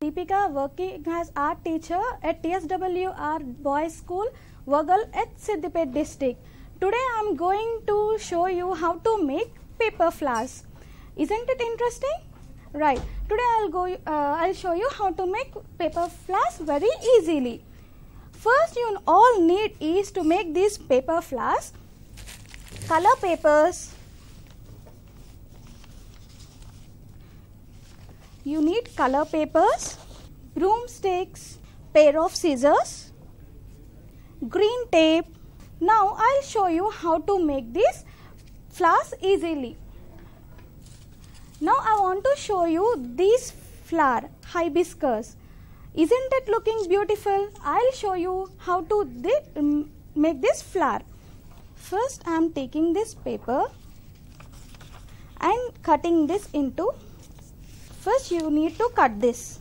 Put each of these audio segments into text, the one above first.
Deepika working as art teacher at TSWR Boys School, Vagal at Siddipet district. Today I am going to show you how to make paper flowers. Isn't it interesting? Right. Today I'll show you how to make paper flowers very easily. First you all need is to make these paper flowers, color papers. You need color papers, broomsticks, pair of scissors, green tape. Now I'll show you how to make these flowers easily. Now I want to show you this flower, hibiscus. Isn't it looking beautiful? I'll show you how to make this flower. First I am taking this paper and cutting this into. First you need to cut this.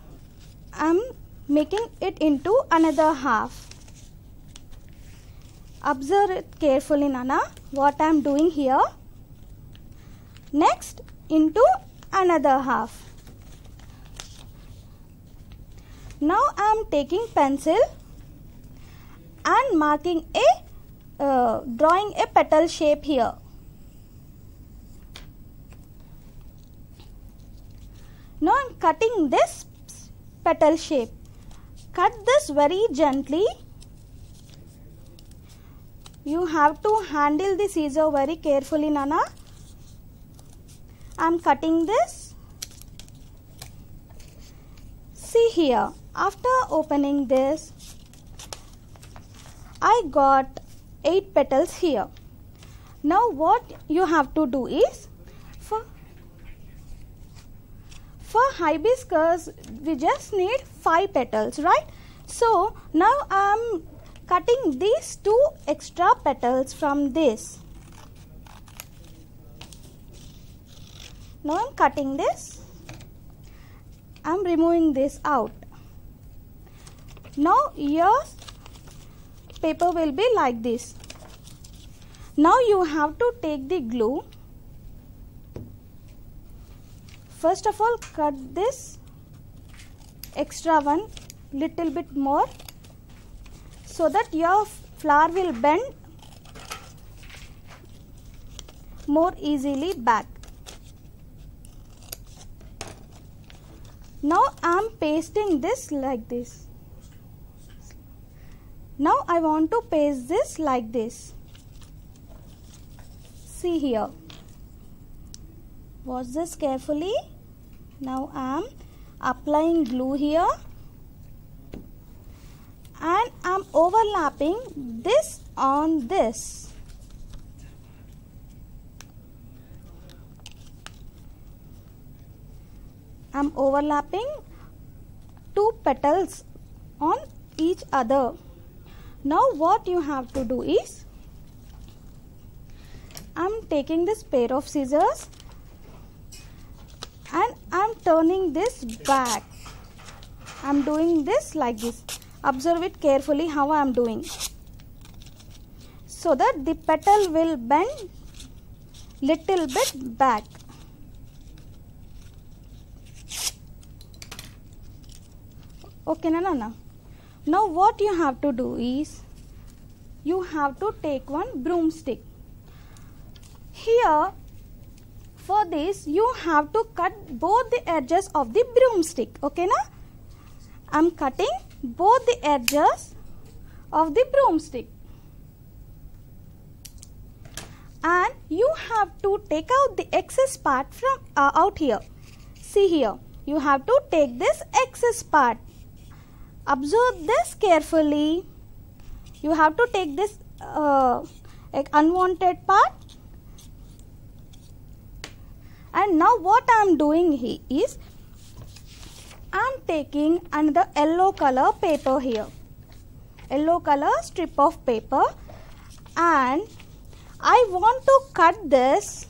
I am making it into another half. Observe it carefully, Nana, what I am doing here. Next into another half. Now I am taking pencil and marking drawing a petal shape here. Now I am cutting this petal shape. Cut this very gently. You have to handle the scissor very carefully, Nana. I am cutting this. See here, after opening this, I got 8 petals here. Now what you have to do is, for hibiscus, we just need 5 petals, right? So now I am cutting these 2 extra petals from this. Now I am cutting this. I am removing this out. Now your paper will be like this. Now you have to take the glue. First of all, cut this extra one little bit more so that your flower will bend more easily back. Now I am pasting this like this. Now I want to paste this like this. See here. Watch this carefully. Now I am applying glue here and I am overlapping this on this. I am overlapping 2 petals on each other. Now what you have to do is, I am taking this pair of scissors and I am turning this back. I am doing this like this. Observe it carefully how I am doing. So that the petal will bend little bit back. Okay, Nana. Now what you have to do is, you have to take one broomstick. Here, for this you have to cut both the edges of the broomstick. Okay, na? I am cutting both the edges of the broomstick. And you have to take out the excess part from out here. See here, you have to take this excess part. Observe this carefully. You have to take this unwanted part. And now what I am doing here is, I am taking another yellow color paper here. Yellow color strip of paper. And I want to cut this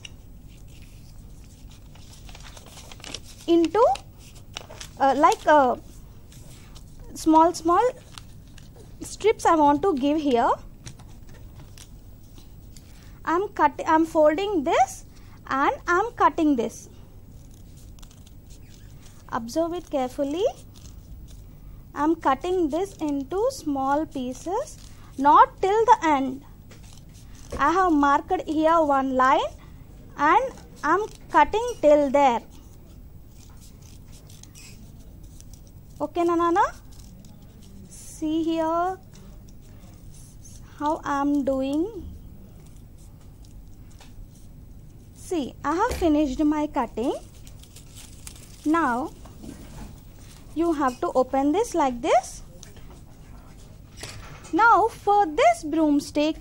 into small strips I want to give here. I am folding this and I am cutting this. Observe it carefully. I'm cutting this into small pieces, not till the end. I have marked here one line and I'm cutting till there. Okay, Nana? See here how I'm doing. See, I have finished my cutting. Now you have to open this like this. Now for this broomstick,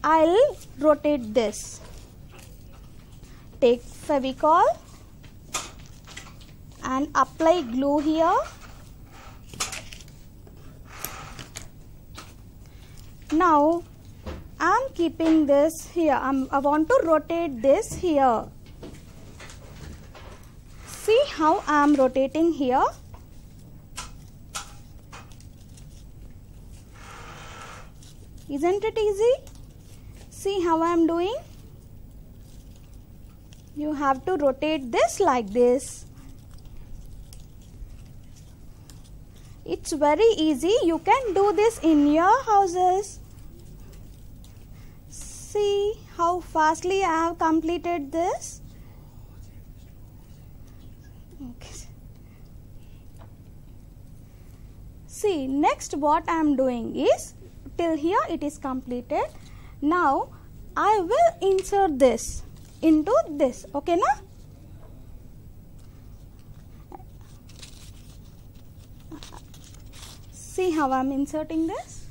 I'll rotate this. Take Fevicol and apply glue here. Now I'm keeping this here. I want to rotate this here. See how I am rotating here. Isn't it easy? See how I am doing? You have to rotate this like this. It's very easy. You can do this in your houses. See how fastly I have completed this. Okay. See, next what I am doing is, till here it is completed. Now I will insert this into this. Okay, na? See how I am inserting this.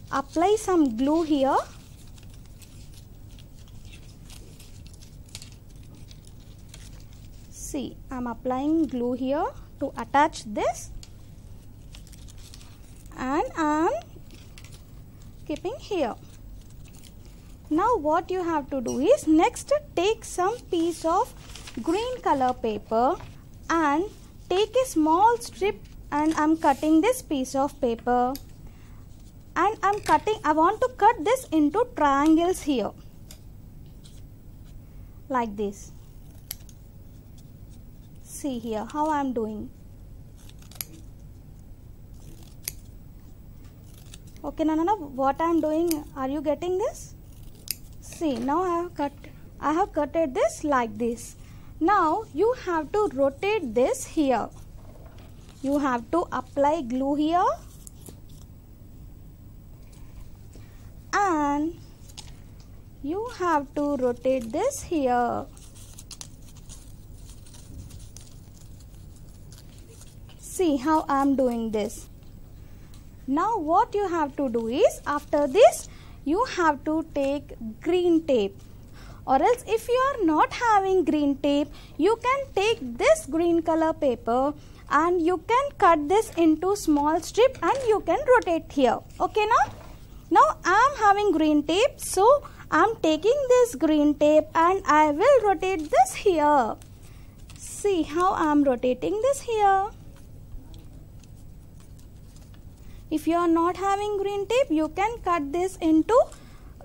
Apply some glue here. See, I am applying glue here to attach this, and I am keeping here. Now what you have to do is, next take some piece of green color paper and take a small strip, and I am cutting this piece of paper, and I want to cut this into triangles here like this. See here how I am doing. Okay, Nana, what I am doing, are you getting this? See, now I have cutted this like this. Now you have to rotate this here. You have to apply glue here and you have to rotate this here. See how I am doing this. Now what you have to do is, after this you have to take green tape, or else if you are not having green tape, you can take this green color paper and you can cut this into small strip and you can rotate here. Okay, now I am having green tape, so I am taking this green tape and I will rotate this here. See how I am rotating this here. If you are not having green tape, you can cut this into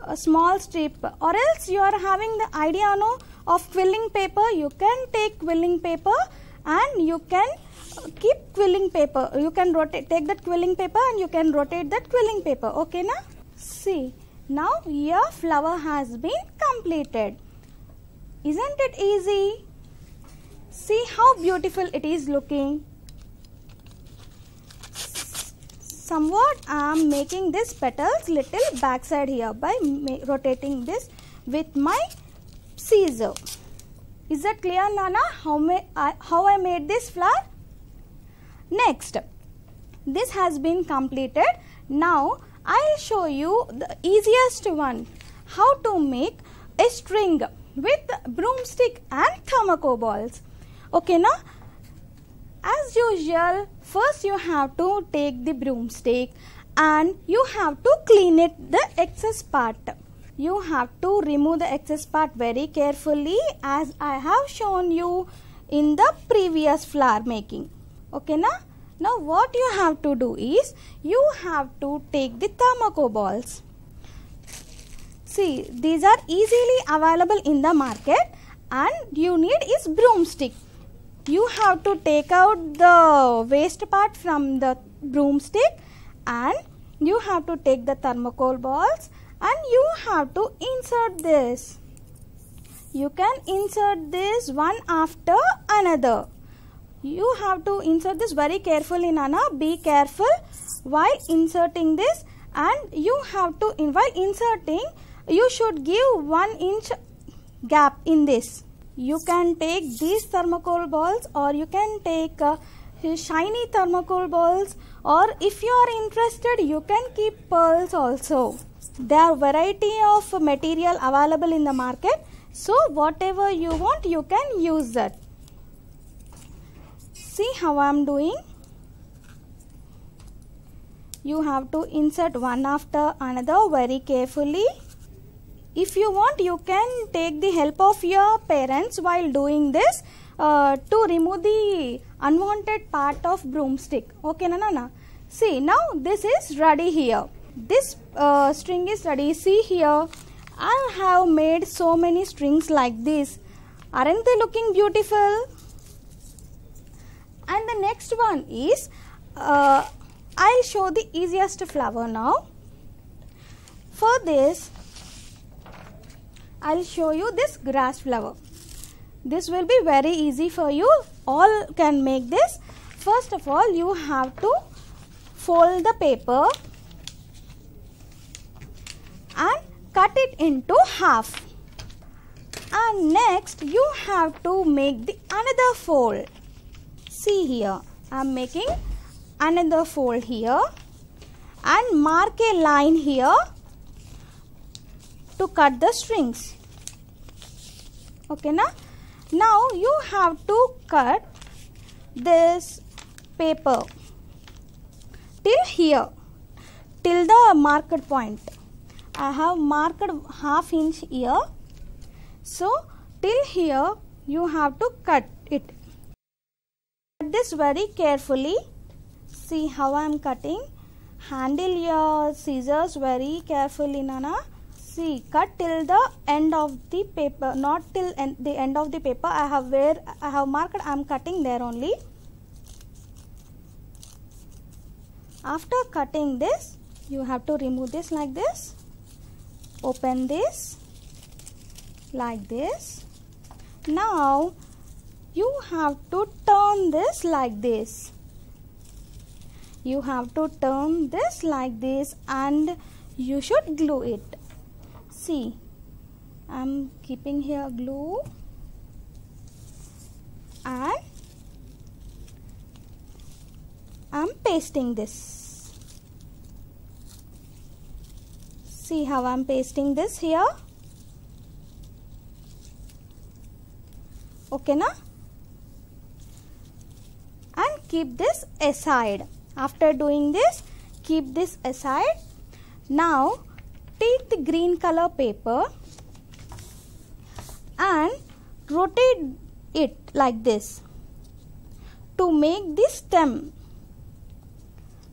a small strip, or else you are having the idea of quilling paper. You can take quilling paper and you can keep quilling paper. You can take that quilling paper and you can rotate that quilling paper. Okay, na? See, now your flower has been completed. Isn't it easy? See how beautiful it is looking. Somewhat I am making this petals little backside here by rotating this with my scissor. Is that clear, Nana? How I made this flower? Next, this has been completed. Now I will show you the easiest one, how to make a string with broomstick and thermocol balls. Okay, na? As usual, first you have to take the broomstick and you have to clean it, the excess part. You have to remove the excess part very carefully, as I have shown you in the previous flower making. Okay, na? Now what you have to do is, you have to take the thermocol balls. See, these are easily available in the market and you need is broomstick. you have to take out the waste part from the broomstick, and you have to take the thermocol balls and you have to insert this. You can insert this one after another. You have to insert this very carefully, Nana. Be careful while inserting this, and you have to, while inserting, you should give 1 inch gap in this. You can take these thermocol balls, or you can take shiny thermocol balls, or if you are interested, you can keep pearls also. There are variety of material available in the market, so whatever you want, you can use that. See how I am doing. You have to insert one after another very carefully. If you want, you can take the help of your parents while doing this to remove the unwanted part of broomstick. Okay, Nana? See, now this is ready here. This string is ready. See here, I have made so many strings like this. Aren't they looking beautiful? And the next one is, I'll show the easiest flower now. For this, I'll show you this grass flower. This will be very easy for you. All can make this. First of all, you have to fold the paper and cut it into half. And next, you have to make the another fold. See here, I am making another fold here and mark a line here to cut the strings. Okay, now you have to cut this paper till here, till the marked point. I have marked ½ inch here, so till here you have to cut it. Cut this very carefully. See how I am cutting. Handle your scissors very carefully, Nana. See, cut till the end of the paper, not till the end of the paper. I have marked, I am cutting there only. After cutting this, you have to remove this like this. Open this like this. Now you have to turn this like this. You have to turn this like this and you should glue it. See, I am keeping here glue and I am pasting this. See how I am pasting this here. Okay, na? And keep this aside. After doing this, keep this aside. Now take the green color paper and rotate it like this to make the stem.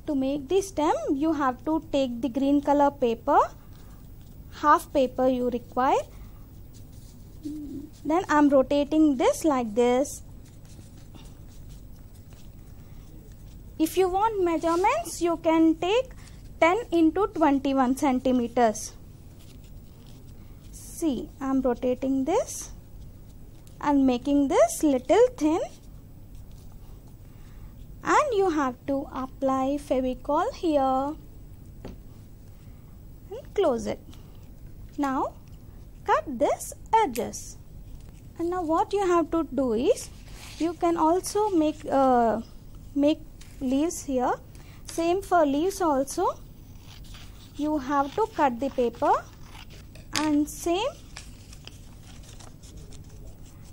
To make the stem, you have to take the green color paper, half paper you require. Then I am rotating this like this. If you want measurements, you can take 10 into 21 centimeters. See, I am rotating this and making this little thin. And you have to apply Fevicol here and close it. Now cut this edges. And now what you have to do is, you can also make leaves here. Same for leaves also. You have to cut the paper and same.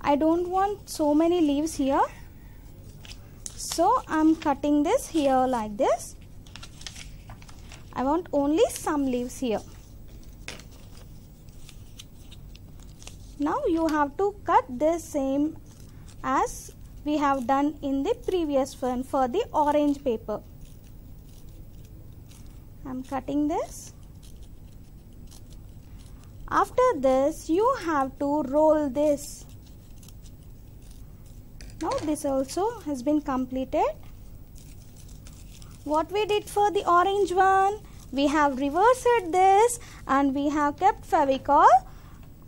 I don't want so many leaves here, so I am cutting this here like this. I want only some leaves here. Now you have to cut this same as we have done in the previous one for the orange paper. I am cutting this. After this, you have to roll this. Now this also has been completed. What we did for the orange one, we have reversed this and we have kept Fevicol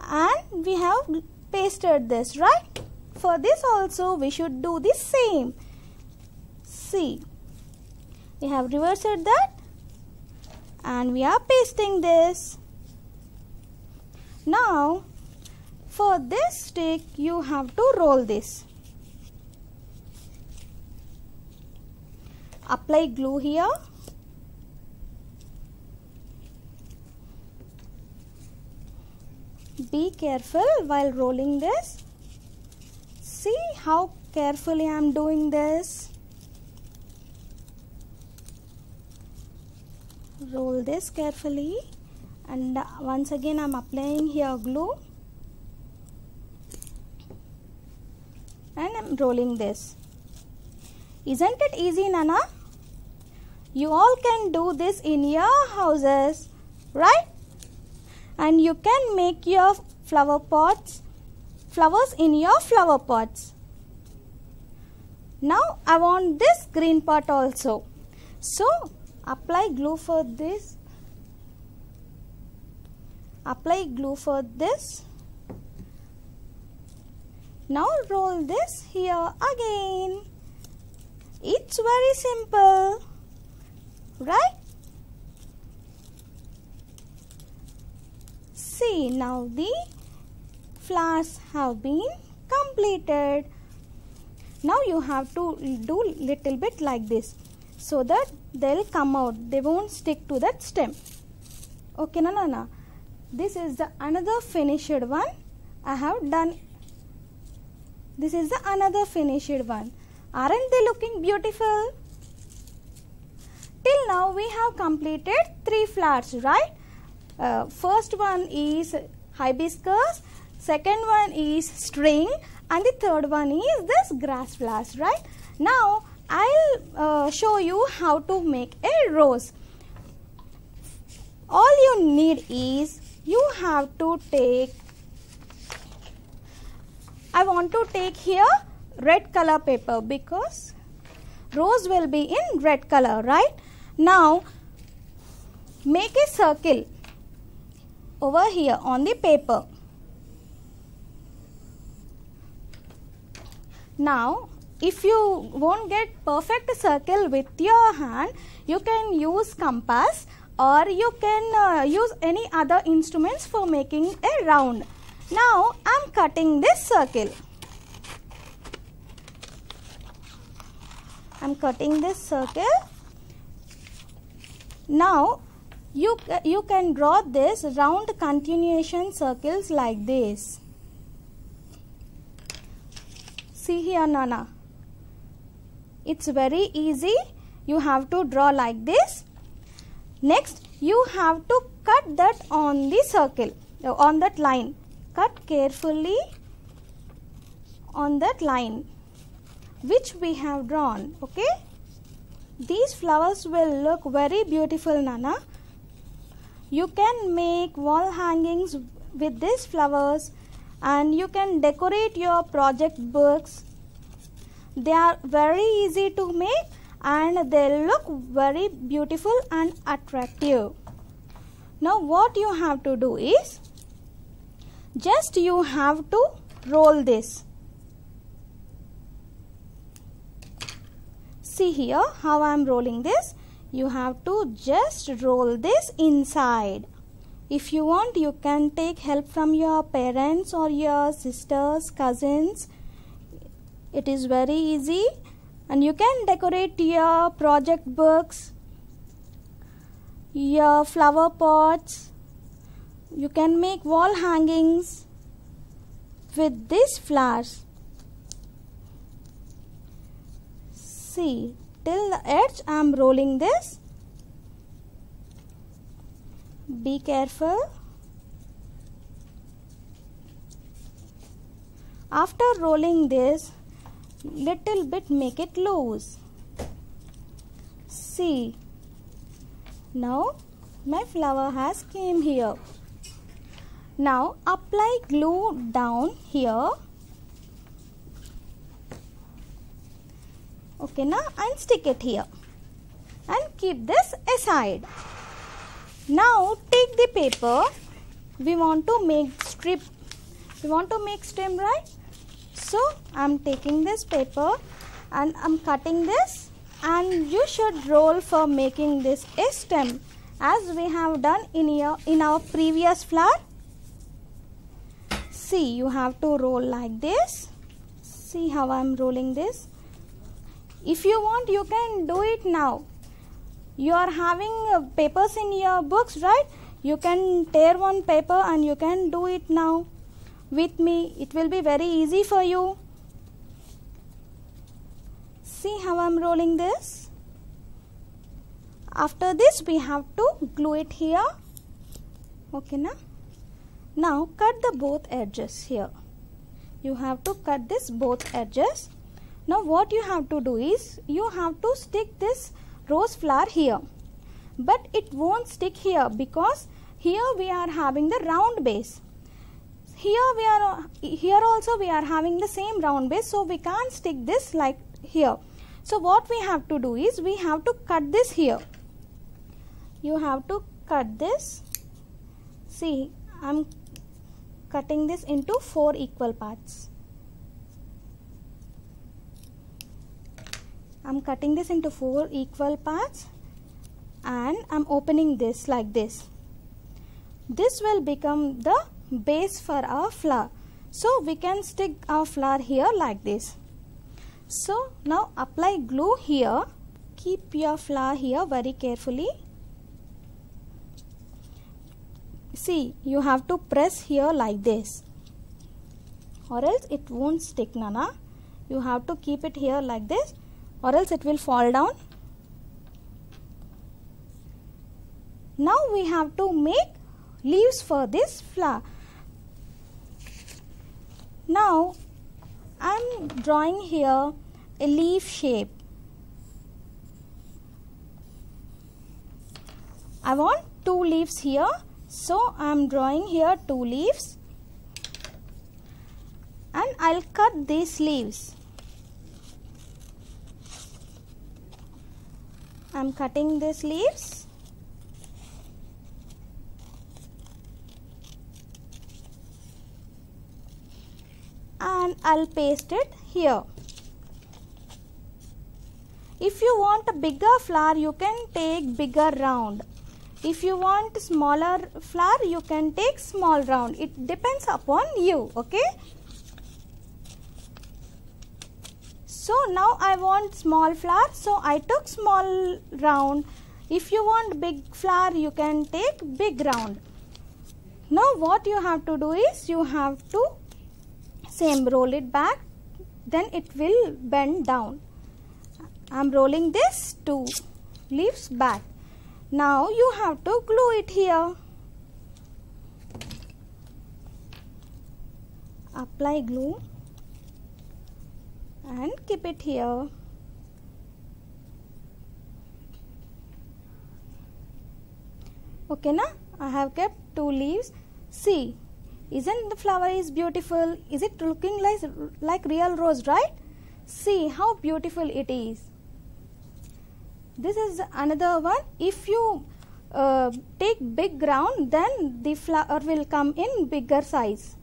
and we have pasted this, right? For this also we should do the same. See, we have reversed that and we are pasting this. Now for this stick you have to roll this. Apply glue here. Be careful while rolling this. See how carefully I am doing this. Roll this carefully and once again I am applying here glue and I am rolling this. Isn't it easy, Nana? You all can do this in your houses, right? And you can make your flowers in your flower pots. Now I want this green pot also. So apply glue for this. Apply glue for this. Now roll this here again. It's very simple, right? See, now the flowers have been completed. Now you have to do little bit like this so that they'll come out. They won't stick to that stem. Okay, Nana. This is the another finished one. I have done. This is the another finished one. Aren't they looking beautiful? Till now we have completed 3 flowers, right? First one is hibiscus, second one is string, and the third one is this grass flowers, right? Now I'll show you how to make a rose. All you need is you have to take, I want to take here red color paper because rose will be in red color, right? Now make a circle over here on the paper. Now if you won't get perfect circle with your hand, you can use compass or you can use any other instruments for making a round. Now I am cutting this circle. I am cutting this circle. Now you can draw this round continuation circles like this. See here, Nana. It's very easy. You have to draw like this. Next, you have to cut that on the circle, on that line. Cut carefully on that line which we have drawn, okay? These flowers will look very beautiful, Nana. You can make wall hangings with these flowers and you can decorate your project books. They are very easy to make and they look very beautiful and attractive. Now what you have to do is, just you have to roll this. See here how I am rolling this. You have to just roll this inside. If you want, you can take help from your parents or your sisters, cousins. It is very easy and you can decorate your project books, your flower pots. You can make wall hangings with these flowers. See, till the edge I am rolling this. Be careful. After rolling this, little bit make it loose. See, now my flower has came here. Now apply glue down here Okay, now and stick it here and keep this aside. Now take the paper. We want to make strip. We want to make stem, right? So I am taking this paper and I am cutting this, and you should roll for making this a stem as we have done in our previous flower. See, you have to roll like this. See how I am rolling this. If you want, you can do it now. You are having papers in your books, right? You can tear one paper and you can do it now with me. It will be very easy for you. See how I am rolling this. After this, we have to glue it here. Okay, now cut the both edges here. You have to cut this both edges. Now what you have to do is, you have to stick this rose flower here, but it won't stick here because here we are having the round base. Here also we are having the same round base, so we can't stick this like here. So what we have to do is, we have to cut this here. You have to cut this. See, I am cutting this into 4 equal parts. I am cutting this into 4 equal parts and I am opening this like this. This will become the base for our flower. So we can stick our flower here like this. So now apply glue here. Keep your flower here very carefully. See, you have to press here like this, or else it won't stick, Nana. You have to keep it here like this, or else it will fall down. Now we have to make leaves for this flower. Now I am drawing here a leaf shape. I want 2 leaves here, so I am drawing here 2 leaves and I'll cut these leaves. I am cutting these leaves. And I'll paste it here. If you want a bigger flower, you can take bigger round. If you want smaller flower, you can take small round. It depends upon you, okay? So now I want small flower, so I took small round. If you want big flower, you can take big round. Now what you have to do is, you have to same roll it back, then it will bend down. I am rolling this 2 leaves back. Now you have to glue it here. Apply glue and keep it here. Okay, now I have kept 2 leaves. See, isn't the flower is beautiful? Is it looking like real rose, right? See how beautiful it is. This is another one. If you take big round, then the flower will come in bigger size.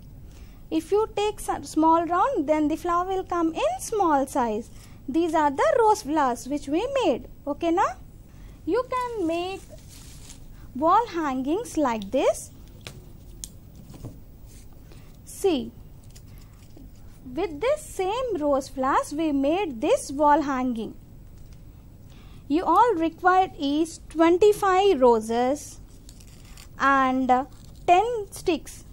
If you take small round, then the flower will come in small size. These are the rose flowers which we made. Okay, now you can make wall hangings like this. See, with this same rose flowers, we made this wall hanging. You all required is 25 roses and 10 sticks.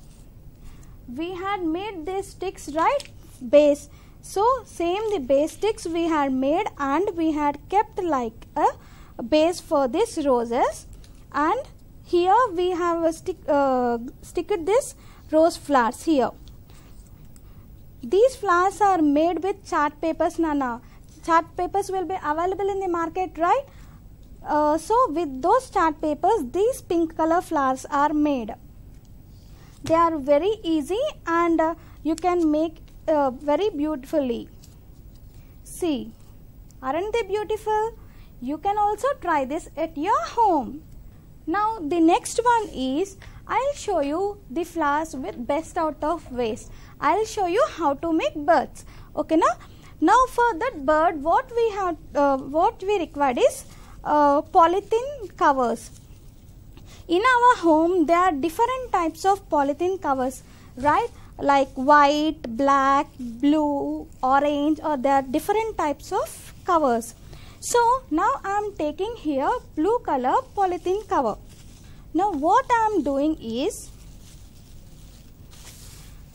We had made these sticks, right? Base. So same the base sticks we had made, and we had kept like a base for these roses. And here we have a sticked this rose flowers here. These flowers are made with chart papers, Nana. Chart papers will be available in the market, right? So with those chart papers, these pink color flowers are made. They are very easy and you can make very beautifully. See, Aren't they beautiful? You can also try this at your home. Now the next one is, I'll show you the flowers with best out of waste. I'll show you how to make birds. Okay, now for that bird, what we required is polythene covers. In our home, there are different types of polythene covers, right? Like white, black, blue, orange, or there are different types of covers. So now I am taking here blue color polythene cover. Now what I am doing is,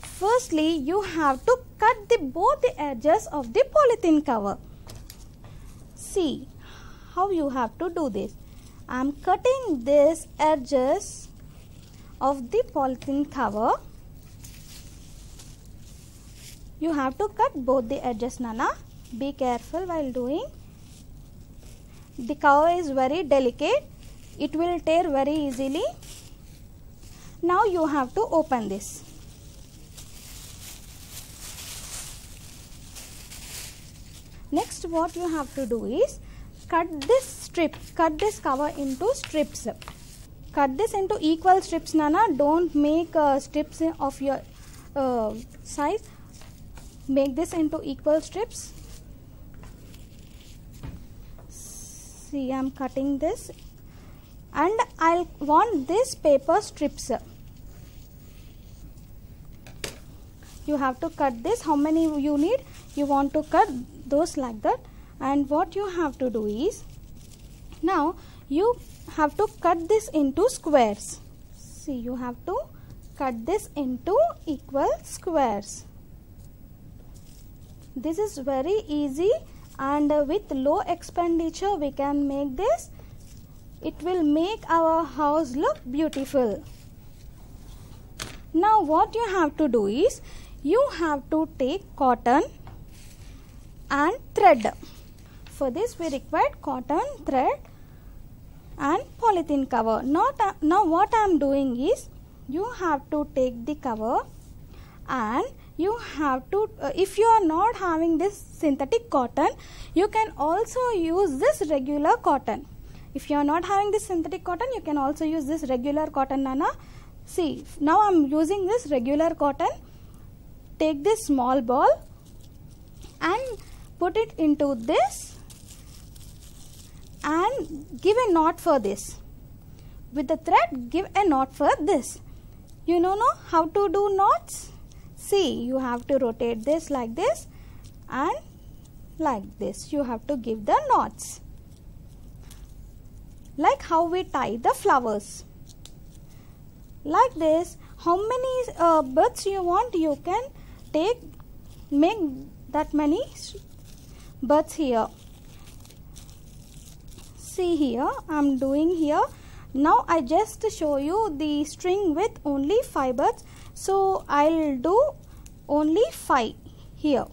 firstly you have to cut both the edges of the polythene cover. See how you have to do this. I am cutting these edges of the polythene cover. You have to cut both the edges, Nana. Be careful while doing. The cover is very delicate. It will tear very easily. Now you have to open this. Next what you have to do is, cut this cover into strips. Cut this into equal strips, Nana. Don't make strips of your size. Make this into equal strips. See, I am cutting this, and I want this paper strips. You have to cut this. How many you need? You want to cut those like that. And what you have to do is, now you have to cut this into squares. See, you have to cut this into equal squares. This is very easy, and with low expenditure we can make this. It will make our house look beautiful. Now what you have to do is, you have to take cotton and thread. For this we require cotton, thread and polythene cover. Now what I am doing is, you have to take the cover, and you have to, if you are not having this synthetic cotton, you can also use this regular cotton. If you are not having this synthetic cotton, you can also use this regular cotton, Nana. See, now I am using this regular cotton. Take this small ball and put it into this and give a knot for this. With the thread, give a knot for this. You know how to do knots? See, you have to rotate this like this and like this. You have to give the knots. Like how we tie the flowers. Like this. How many birds you want, you can make that many birds here. See here, I am doing here. Now I just show you the string with only 5 birds. So I'll do only 5 here.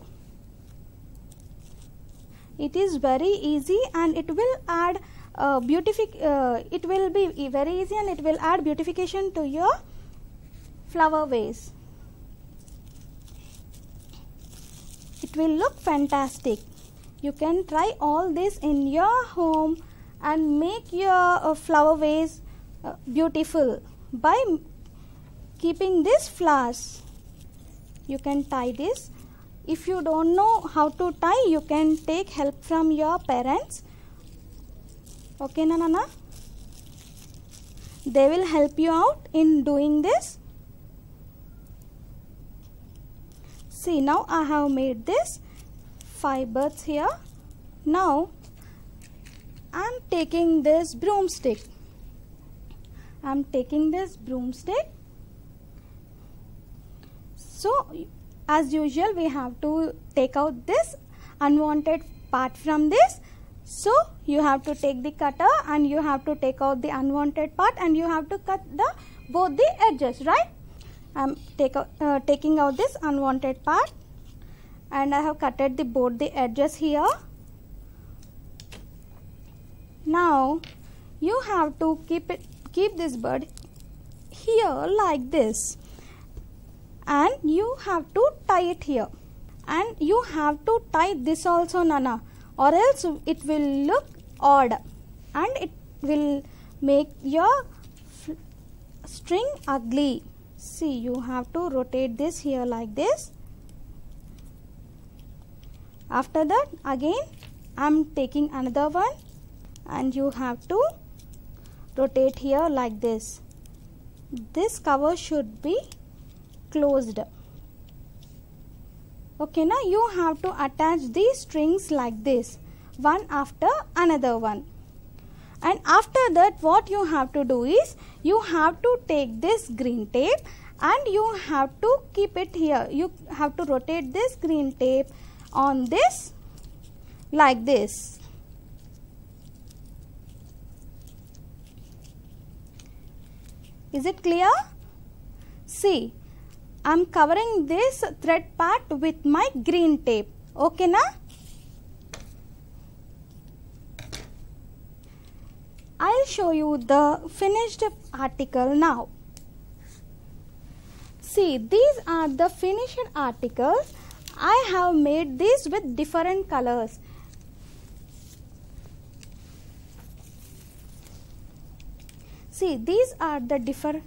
It is very easy, and it will add it will be very easy, and it will add beautification to your flower vase. It will look fantastic. You can try all this in your home and make your flower vase beautiful by keeping these flowers. You can tie this. If you don't know how to tie, you can take help from your parents. Okay, Nana? They will help you out in doing this. See, now I have made this 5 birds here. Now I am taking this broomstick. So as usual, we have to take out this unwanted part from this. So you have to take the cutter and you have to take out the unwanted part, and you have to cut both the edges, right? I am taking out this unwanted part, and I have cutted both the edges here. Now you have to keep this bird here like this, and you have to tie it here, and you have to tie this also, Nana. or else it will look odd and it will make your string ugly. See, you have to rotate this here like this. After that, again I am taking another one and you have to rotate here like this. This cover should be closed. Okay, now you have to attach these strings like this, one after another one. And after that, what you have to do is, you have to take this green tape and you have to keep it here. You have to rotate this green tape on this like this. Is it clear? See, I am covering this thread part with my green tape. Okay, na? I'll show you the finished article now. See, these are the finished articles. I have made these with different colors. See, these are the different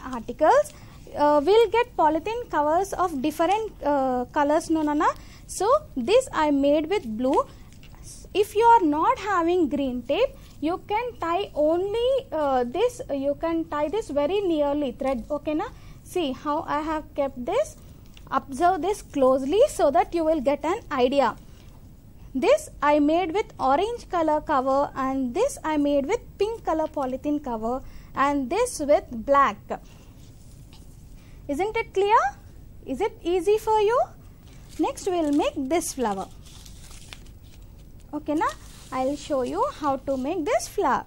articles. We'll get polythene covers of different colors, no nana. So this I made with blue. If you are not having green tape, you can tie only this. You can tie this very nearly thread. Okay, na? See how I have kept this. Observe this closely so that you will get an idea. This I made with orange color cover and this I made with pink color polythene cover and this with black. Isn't it clear? Is it easy for you? Next we will make this flower. Okay, now I will show you how to make this flower.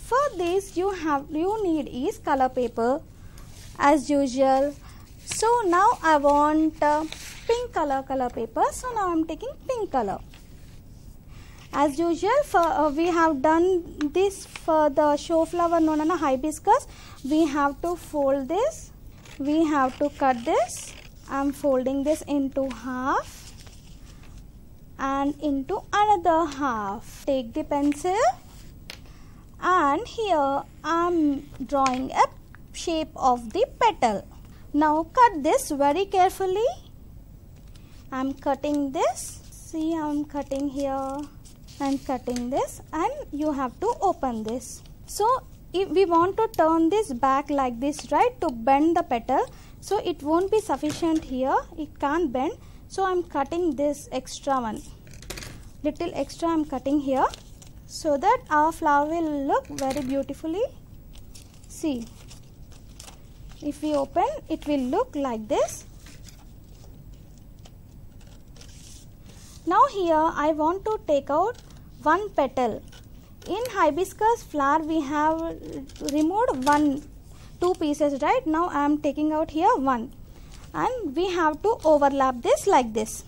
For this you need is color paper as usual. So now I want pink color paper. So now I am taking pink color. As usual, for we have done this for the show flower known as hibiscus. We have to fold this. We have to cut this. I am folding this into half and into another half. Take the pencil and here I am drawing a shape of the petal. Now cut this very carefully. I am cutting this. See, I am cutting here and cutting this, and you have to open this. So if we want to turn this back like this, right, to bend the petal, so it won't be sufficient here, it can't bend. So I am cutting this extra one, little extra I am cutting here, so that our flower will look very beautifully. See, if we open, it will look like this. Now here I want to take out one petal. In hibiscus flower we have removed two pieces, right? Now I am taking out here one, and we have to overlap this like this.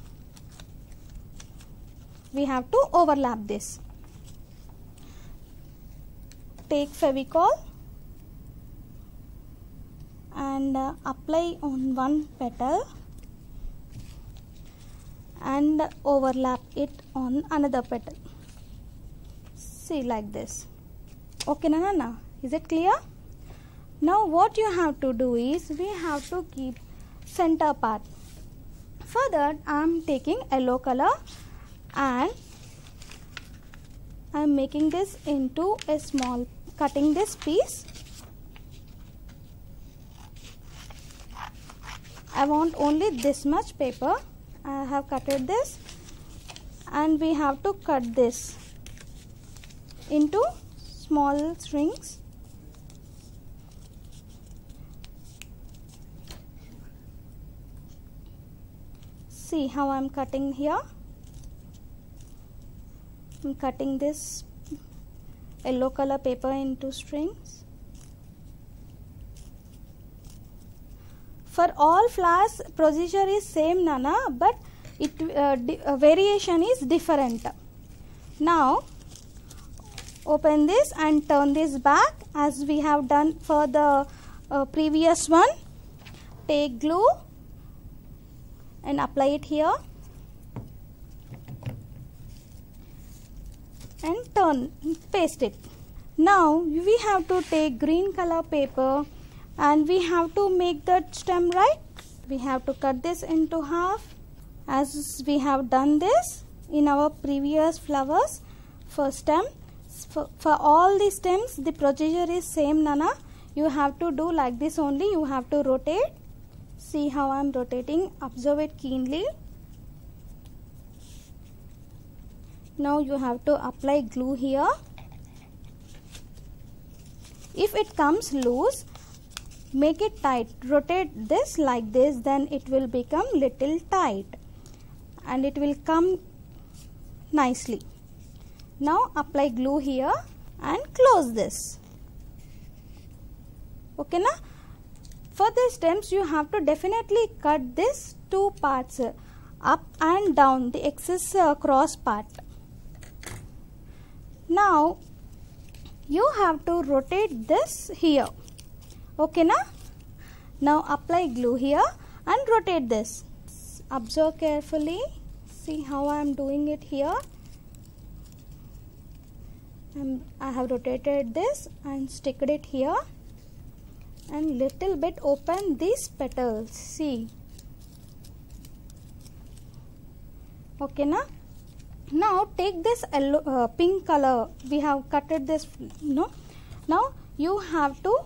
We have to overlap this. Take Fevicol and apply on one petal and overlap it on another petal. See, like this. Okay, Nana, is it clear? Now what you have to do is, we have to keep center part. For that I am taking yellow color and I am making this into a small, cutting this piece. I want only this much paper. I have cutted this, and we have to cut this into small strings. See how I am cutting here. I am cutting this yellow color paper into strings. For all flowers, procedure is same, Nana, but it variation is different. Now open this and turn this back as we have done for the previous one. Take glue and apply it here and paste it. Now we have to take green color paper and we have to make the stem, right? We have to cut this into half as we have done this in our previous flowers for stem. For all the stems the procedure is same, Nana. You have to do like this only. You have to rotate. See how I am rotating. Observe it keenly. Now you have to apply glue here. If it comes loose, make it tight. Rotate this like this, then it will become little tight and it will come nicely. Now apply glue here and close this. Okay na? For the stems you have to definitely cut this two parts, up and down, the excess cross part. Now you have to rotate this here. Okay na? Now apply glue here and rotate this. Observe carefully. See how I am doing it here. I have rotated this and sticked it here and little bit open these petals. See. Okay na? Now take this yellow, pink color. We have cutted this, no? Now you have to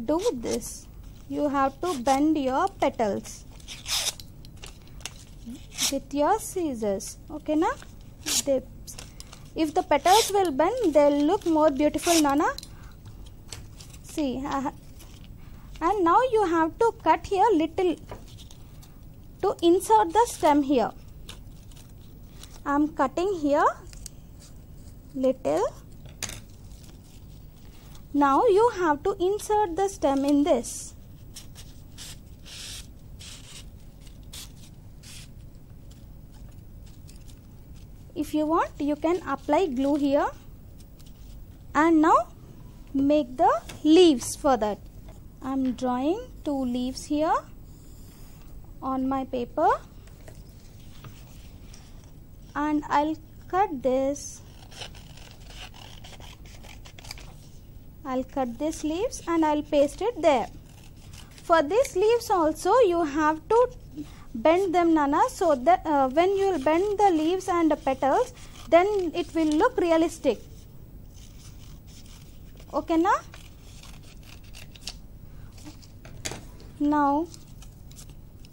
do this. You have to bend your petals with your scissors. Okay na? If the petals will bend, they'll look more beautiful, Nana. See, and now you have to cut here little to insert the stem here. I am cutting here little. Now you have to insert the stem in this. If you want, you can apply glue here and now make the leaves for that. I am drawing two leaves here on my paper and I'll cut this. I'll cut these leaves and I'll paste it there. For these leaves also you have to bend them, Nana, so that when you will bend the leaves and the petals, then it will look realistic. Okay na? Now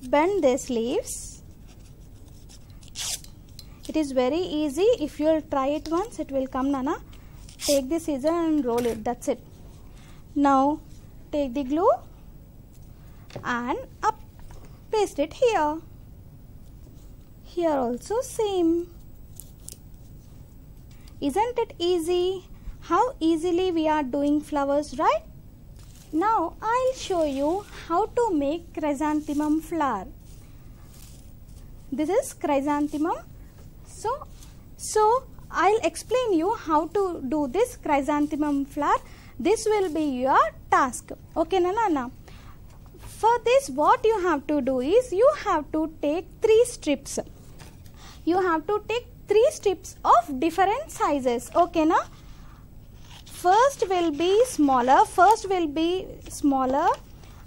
bend these leaves. It is very easy. If you will try it once, it will come, Nana. Take the scissor and roll it. That's it. Now take the glue and up, paste it here. Here also same. Isn't it easy? How easily we are doing flowers, right? Now I'll show you how to make chrysanthemum flower. This is chrysanthemum. So I'll explain you how to do this chrysanthemum flower. This will be your task. Okay, Nana? For this, what you have to do is you have to take 3 strips. You have to take 3 strips of different sizes. Okay, na? First will be smaller.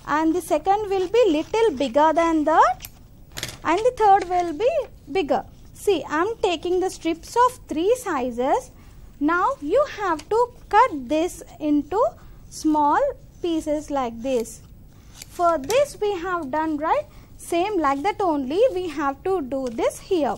And the second will be little bigger than that. And the third will be bigger. See, I am taking the strips of 3 sizes. Now you have to cut this into small pieces like this. For this we have done, right? Same like that only we have to do this here.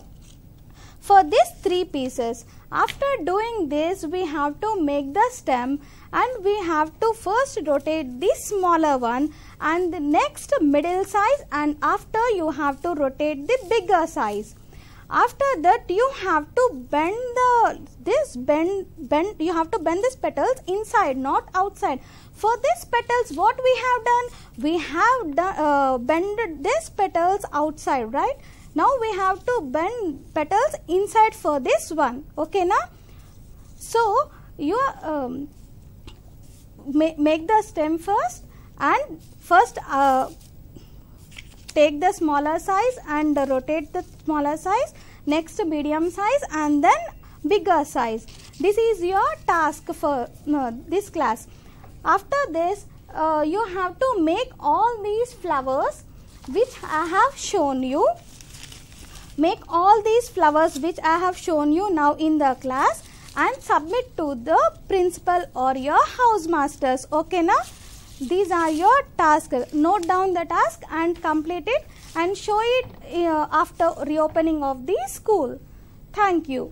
For these 3 pieces, after doing this we have to make the stem and we have to first rotate this smaller one and the next middle size, and after you have to rotate the bigger size. After that you have to bend you have to bend these petals inside, not outside. For these petals, what we have done? We have bended these petals outside, right? Now we have to bend petals inside for this one. Okay, na? So you make the stem first, and first take the smaller size and rotate the smaller size, next medium size, and then bigger size. This is your task for this class. After this, you have to make all these flowers which I have shown you. Make all these flowers which I have shown you now in the class and submit to the principal or your housemasters. Okay, now these are your tasks. Note down the task and complete it and show it after reopening of the school. Thank you.